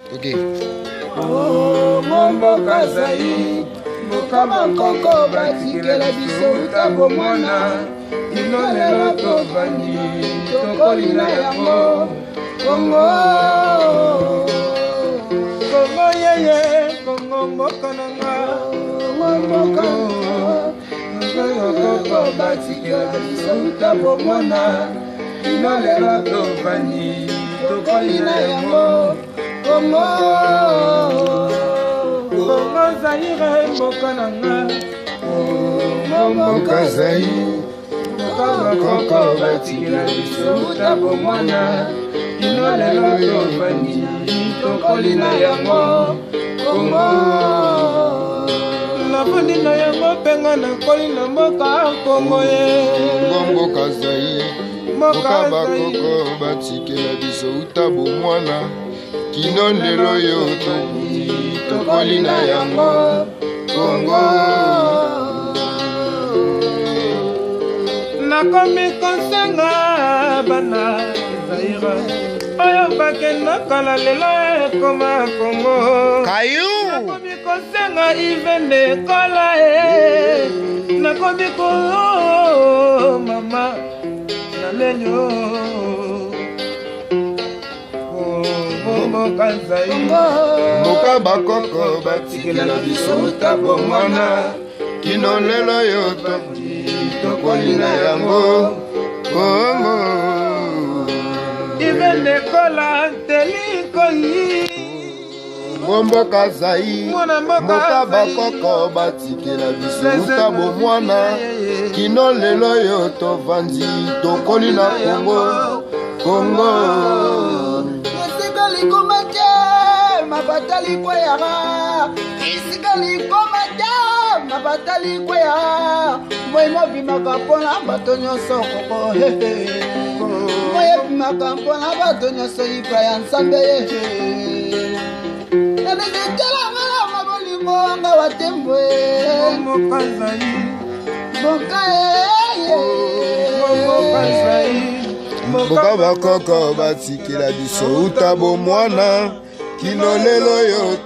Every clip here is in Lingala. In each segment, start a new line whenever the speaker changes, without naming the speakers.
Ok.
Oh, mboka zai mboka bakoko batikela biso utabo mwana ino lelo tovandi tokolina yango Kongo Kongo yeye Kongo mboka nanga mboka bakoko batikela biso utabo mwana ino lelo tovandi tokolina yango Kongo Kongo Zaire mboka nanga mboka Zaire mboka bakoko batikela biso utabo mwana ino lelo tovandi tokolina yango Kongo nafandi na yango mpenga nakoli na mboka Kongo ye
mboka Zaire mboka bakoko batikela biso utabo mwana kino lelo yo tokolina yango Kongo
nakomi kosenga bana Zaire oyo bakenda kala lelo ekoma Kongo
kayu
nakomi kosenga ivende kola nakomi ko mama nalenyo
mboka bakoko batikela biso utabo mwana kino lelo yo tokolina yango Kongo
ivende kola telikoyi
mboka Zaire mboka bakoko batikela biso utabo mwana kino lelo yo tovandi tokolina Kongo Kongo
mabatali kweyara isikali komata mabatali kweyara moyo bimaka mpona bato nyonso koko moyo bimaka mpona bato nyonso ipa ya nzambe nanekekelanga na mabolingo anga watembwe mboka
mboka bakoko batikela biso utabo mwana kino lelo yo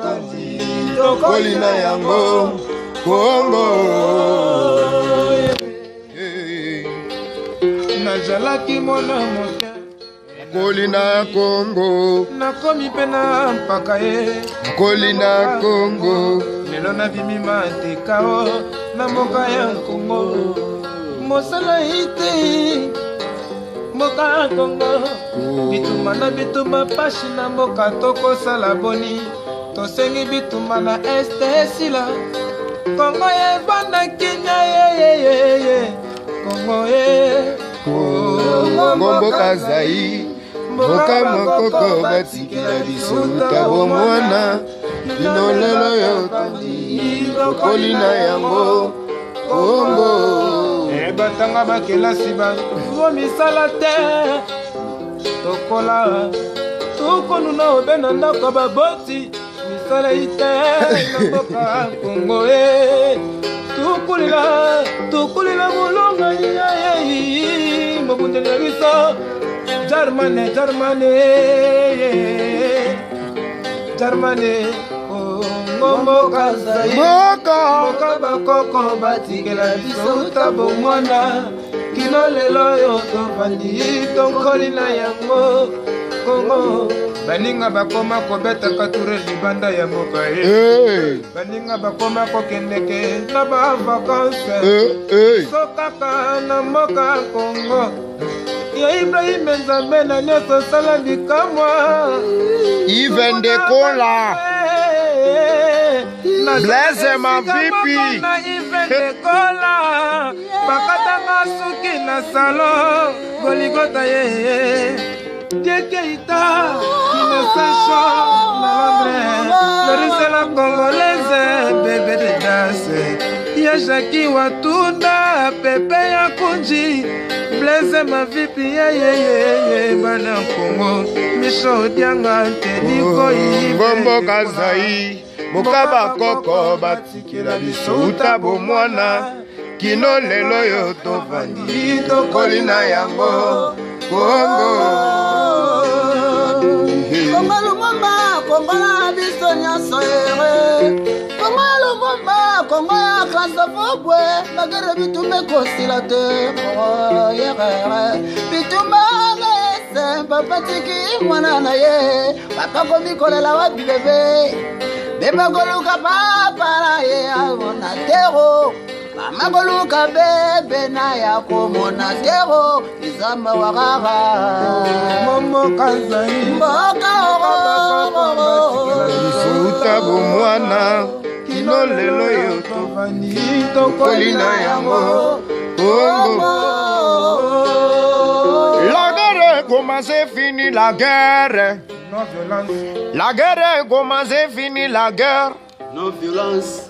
tokolina yango Kongo
nazalaki mwana moke
kolina Kongo
nakomi mpe na mpaka ye
kolina Kongo
lelo nabimi matekao na mboka ya Kongo mosala ite mboka Kongo bituma na bituma pashi na mboka tokosala boni tosengi bituma na este esila Kongo ebanda kinya yeyeyeye Kongo
Kongo mboka Zaire mboka mokoko batikela biso utabo mwana kino lelo yo tokolina yango Kongo
batanga bakelasi bazuwa misala te tokola tokonuna obe na ndako baboti misala ite na mboka Kongo tukulila molonga yai mobundeli ya biso Germane mboka Zaire mboka bakoko batikela biso utabo mwana kino lelo yo tovandi tokolina yango Kongo baninga bakoma kobetaka ture libanda ya mboka baninga bakoma kokendeke na bavakanse so kaka na mboka Kongo ya Ibrahim Nzambe na nyonso sala bikamwa
ivende kola Blaise mavipi
na ivende kola bakatanga suki na salon Goligota ye Diekeita Innocent na Londres Lorise la Congolaise bébé de danse ya Jackie Watunda Pepe ya Kunji Blaise mavipi ye bana Kongo Micho Dianga Tediko
mboka Zaire mboka bakoko batikela biso utabo mwana kino lelo yo tovandi tokolina yango Kongo
Kongo Lumumba Kongo bwe magere bitume kosila te yere bituma ngese papa tiki mwana na ye papa komikolela wapi bebe beba goluka papa na ye avona tero mama goluka bebe na ya komona tero izamba wagaga
momo kazai
mboka
lisuta bomwana kino lelo yo tovandi tokolina yango la guerre commence fini la guerre non violence la guerre commence fini la guerre
non violence